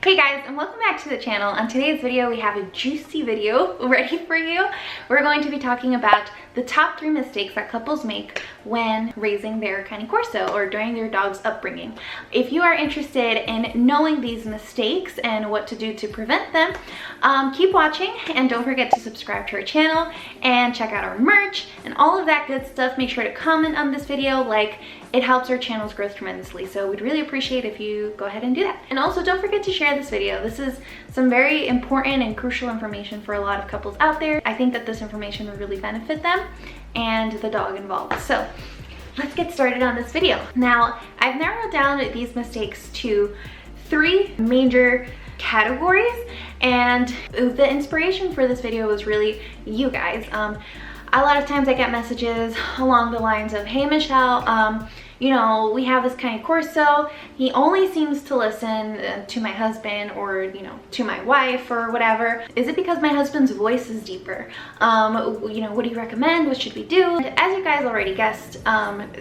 Hey guys, and welcome back to the channel. On today's video, we have a juicy video ready for you. We're going to be talking about the top 3 mistakes that couples make when raising their Cane Corso or during their dog's upbringing. If you are interested in knowing these mistakes and what to do to prevent them, keep watching and don't forget to subscribe to our channel and check out our merch and all of that good stuff. Make sure to comment on this video, it helps our channel's growth tremendously, so we'd really appreciate if you go ahead and do that. And also don't forget to share this video. This is some very important and crucial information for a lot of couples out there. I think that this information would really benefit them and the dog involved. So let's get started on this video. Now, I've narrowed down these mistakes to 3 major categories, and the inspiration for this video was really you guys. A lot of times I get messages along the lines of, hey Michelle, you know, we have this Cane Corso. He only seems to listen to my husband or, you know, to my wife or whatever. Is it because my husband's voice is deeper? You know, what do you recommend? What should we do? And as you guys already guessed,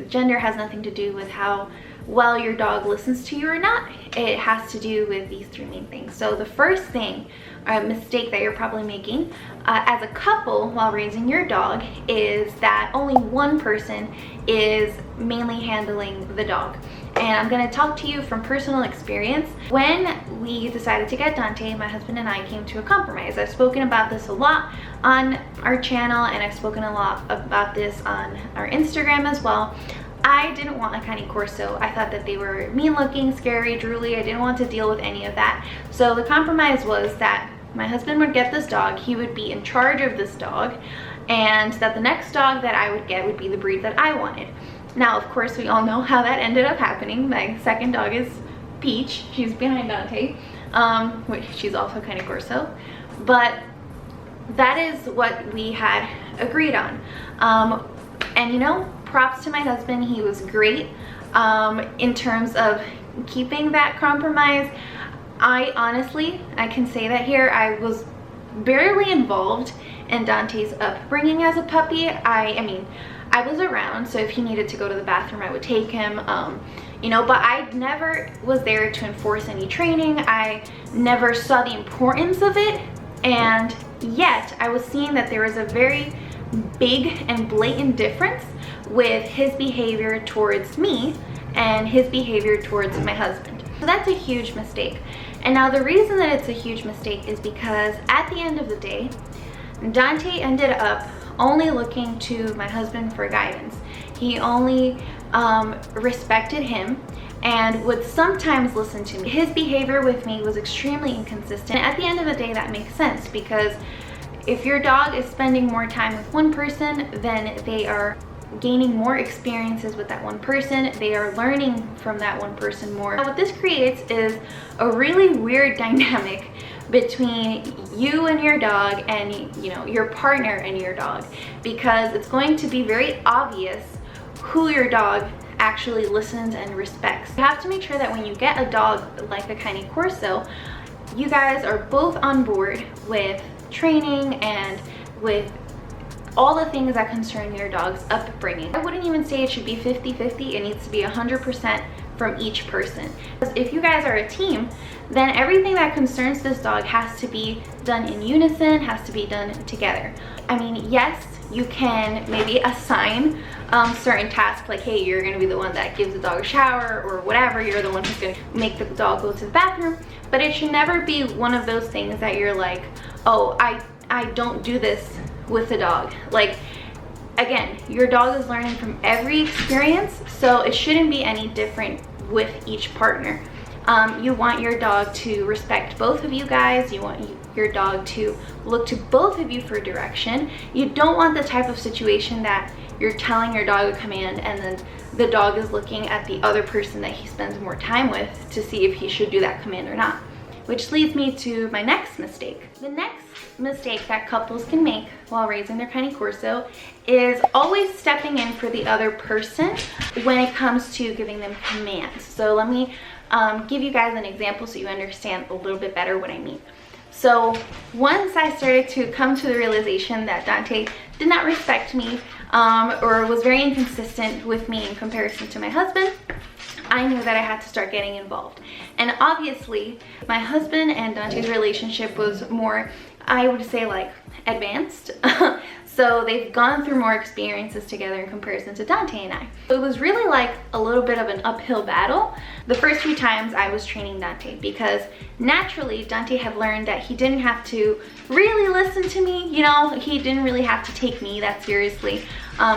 gender has nothing to do with how well your dog listens to you or not. It has to do with these 3 main things. So the first thing, a mistake that you're probably making as a couple while raising your dog, is that only one person is mainly handling the dog. And I'm going to talk to you from personal experience. When we decided to get Dante, my husband and I came to a compromise. I've spoken about this a lot on our channel, and I've spoken a lot about this on our Instagram as well. I didn't want a Cane Corso. I thought that they were mean looking, scary, drooly. I didn't want to deal with any of that. So the compromise was that my husband would get this dog, he would be in charge of this dog, and that the next dog that I would get would be the breed that I wanted. Now, of course, we all know how that ended up happening. My second dog is Peach. She's behind Dante. She's also Cane Corso. But that is what we had agreed on. And you know, props to my husband. He was great in terms of keeping that compromise. I honestly, I can say that here, I was barely involved in Dante's upbringing as a puppy. I mean, I was around, so if he needed to go to the bathroom, I would take him, you know, but I never was there to enforce any training. I never saw the importance of it, and yet I was seeing that there was a very big and blatant difference with his behavior towards me and his behavior towards my husband. So that's a huge mistake. And now the reason that it's a huge mistake is because at the end of the day, Dante ended up only looking to my husband for guidance. He only respected him and would sometimes listen to me. His behavior with me was extremely inconsistent. At the end of the day, that makes sense, because if your dog is spending more time with one person, then they are gaining more experiences with that one person. They are learning from that one person more. What this creates is a really weird dynamic between you and your dog and, you know, your partner and your dog, because it's going to be very obvious who your dog actually listens and respects. You have to make sure that when you get a dog like a Cane Corso, you guys are both on board with training and with all the things that concern your dog's upbringing. I wouldn't even say it should be 50-50. It needs to be 100% from each person. Because if you guys are a team, then everything that concerns this dog has to be done in unison, has to be done together. I mean, yes, you can maybe assign certain tasks, like, hey, you're gonna be the one that gives the dog a shower or whatever, you're the one who's gonna make the dog go to the bathroom, but it should never be one of those things that you're like, oh, I don't do this with the dog. Like, again, your dog is learning from every experience, so it shouldn't be any different with each partner. You want your dog to respect both of you guys. You want your dog to look to both of you for direction. You don't want the type of situation that you're telling your dog a command and then the dog is looking at the other person that he spends more time with to see if he should do that command or not. Which leads me to my next mistake. The next mistake that couples can make while raising their Cane Corso is always stepping in for the other person when it comes to giving them commands. So let me give you guys an example so you understand a little bit better what I mean. So once I started to come to the realization that Dante did not respect me or was very inconsistent with me in comparison to my husband, I knew that I had to start getting involved. And obviously, my husband and Dante's relationship was more, I would say, like, advanced. So they've gone through more experiences together in comparison to Dante and I. So it was really like a little bit of an uphill battle the first few times I was training Dante, because naturally Dante had learned that he didn't have to really listen to me, you know, he didn't really have to take me that seriously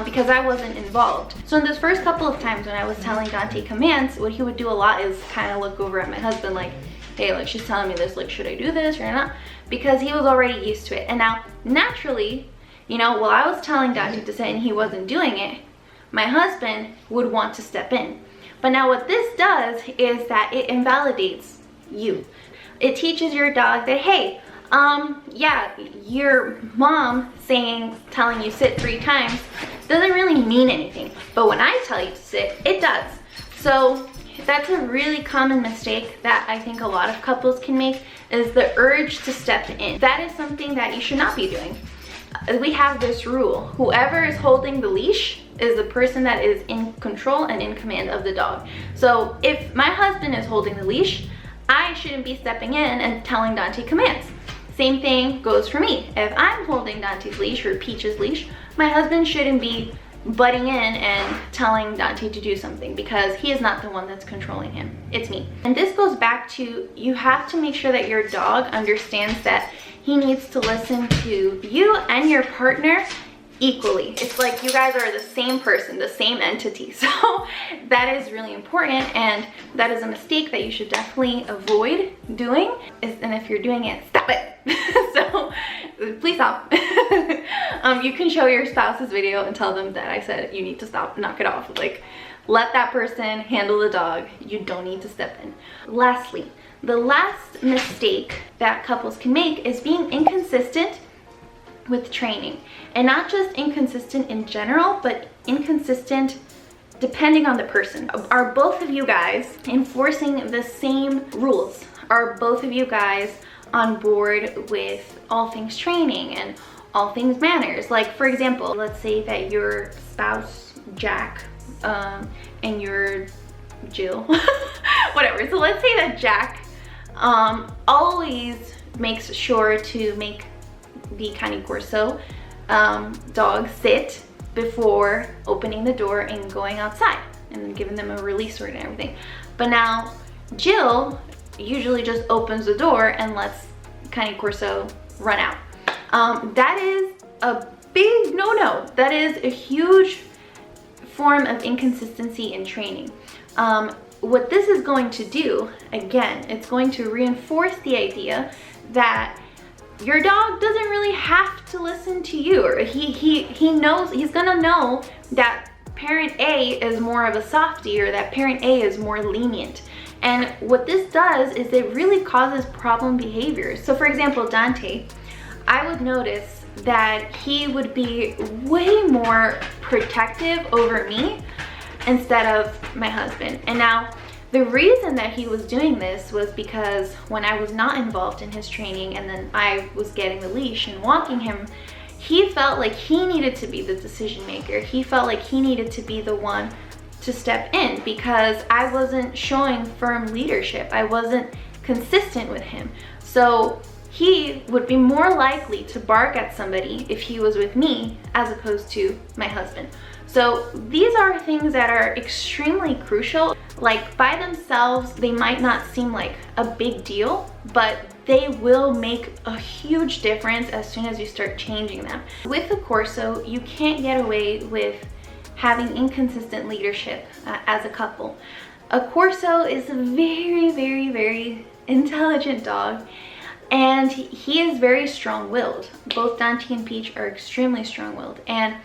because I wasn't involved. So in those first couple of times when I was telling Dante commands, what he would do a lot is kind of look over at my husband like, hey, like, she's telling me this, like, should I do this or not? Because he was already used to it. And now naturally, you know, while I was telling Dante to sit and he wasn't doing it, my husband would want to step in. But now what this does is that it invalidates you. It teaches your dog that, hey, yeah, your mom telling you sit 3 times doesn't really mean anything. But when I tell you to sit, it does. So that's a really common mistake that I think a lot of couples can make, is the urge to step in. That is something that you should not be doing. We have this rule: whoever is holding the leash is the person that is in control and in command of the dog. So if my husband is holding the leash, I shouldn't be stepping in and telling Dante commands. Same thing goes for me. If I'm holding Dante's leash or Peach's leash, my husband shouldn't be butting in and telling Dante to do something, because he is not the one that's controlling him. It's me. And this goes back to, you have to make sure that your dog understands that he needs to listen to you and your partner equally. It's like you guys are the same person, the same entity. So that is really important, and that is a mistake that you should definitely avoid doing. And if you're doing it, stop it. So please stop. You can show your spouse's video and tell them that I said you need to stop, knock it off. Like, let that person handle the dog. You don't need to step in. Lastly, the last mistake that couples can make is being inconsistent with training. And not just inconsistent in general, but inconsistent depending on the person. Are both of you guys enforcing the same rules? Are both of you guys on board with all things training and all things manners? Like, for example, let's say that your spouse, Jack, and your Jill, whatever. So let's say that Jack always makes sure to make the Cane Corso dog sit before opening the door and going outside and giving them a release word and everything. But now Jill usually just opens the door and lets Cane Corso run out. That is a big no-no. That is a huge form of inconsistency in training. What this is going to do, again, it's going to reinforce the idea that your dog doesn't really have to listen to you, or he knows, he's gonna know that parent A is more of a softie, or that parent A is more lenient. And what this does is it really causes problem behaviors. So for example, Dante, I would notice that he would be way more protective over me instead of my husband. And now the reason that he was doing this was because when I was not involved in his training and then I was getting the leash and walking him, he felt like he needed to be the decision maker. He felt like he needed to be the one to step in because I wasn't showing firm leadership. I wasn't consistent with him. So he would be more likely to bark at somebody if he was with me as opposed to my husband. So these are things that are extremely crucial. Like, by themselves, they might not seem like a big deal, but they will make a huge difference as soon as you start changing them. With the Corso, you can't get away with having inconsistent leadership as a couple. A Corso is a very, very, very intelligent dog, and he is very strong-willed. Both Dante and Peach are extremely strong-willed, and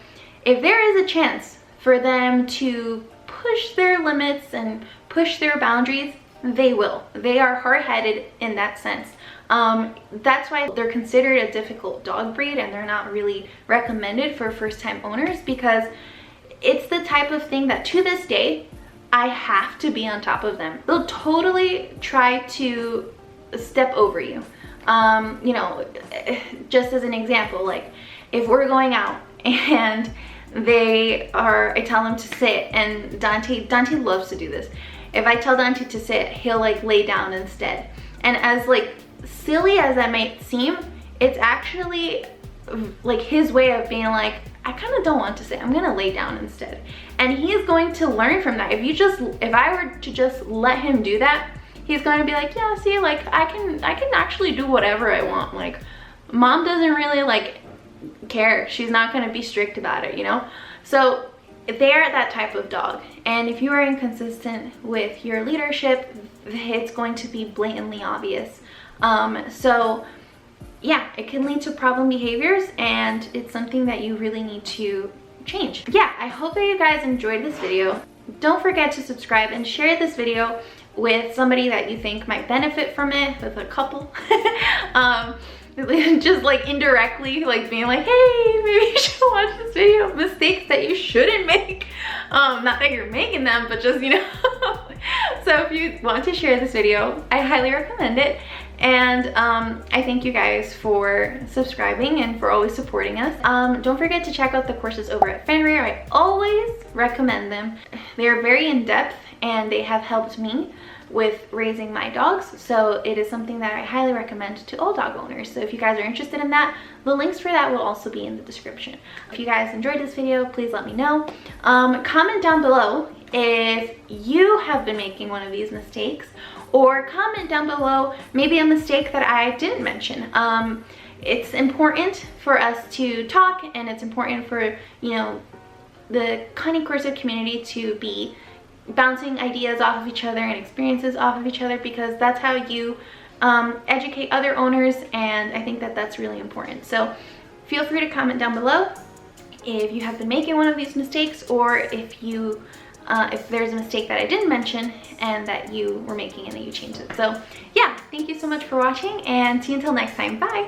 if there is a chance for them to push their limits and push their boundaries, they will. They are hard-headed in that sense. That's why they're considered a difficult dog breed, and they're not really recommended for first-time owners, because it's the type of thing that to this day, I have to be on top of them. They'll totally try to step over you. You know, just as an example, like if we're going out and I tell him to sit, and Dante loves to do this. if I tell Dante to sit, he'll like lay down instead. And as like silly as that might seem, it's actually like his way of being like, I kind of don't want to sit, I'm gonna lay down instead. And he is going to learn from that. If I were to just let him do that, he's going to be like, yeah, see, like I can actually do whatever I want. Like mom doesn't really like care. She's not going to be strict about it, you know? So they're that type of dog. And if you are inconsistent with your leadership, it's going to be blatantly obvious. So yeah, it can lead to problem behaviors, and it's something that you really need to change. Yeah, I hope that you guys enjoyed this video. Don't forget to subscribe and share this video with somebody that you think might benefit from it, with a couple. Just like indirectly, like being like, hey, maybe you should watch this video. Mistakes that you shouldn't make. Not that you're making them, but just, you know. So if you want to share this video, I highly recommend it. And I thank you guys for subscribing and for always supporting us. Don't forget to check out the courses over at Fenrir. I always recommend them. They are very in-depth and they have helped me with raising my dogs, so it is something that I highly recommend to all dog owners. So if you guys are interested in that, the links for that will also be in the description. If you guys enjoyed this video, please let me know. Comment down below if you have been making one of these mistakes, or comment down below maybe a mistake that I didn't mention. It's important for us to talk, and it's important for, you know, the Cane Corso community to be bouncing ideas off of each other and experiences off of each other, because that's how you educate other owners, and I think that that's really important. So feel free to comment down below if you have been making one of these mistakes, or if you if there's a mistake that I didn't mention and that you were making and that you changed it. So yeah, thank you so much for watching, and see you until next time. Bye.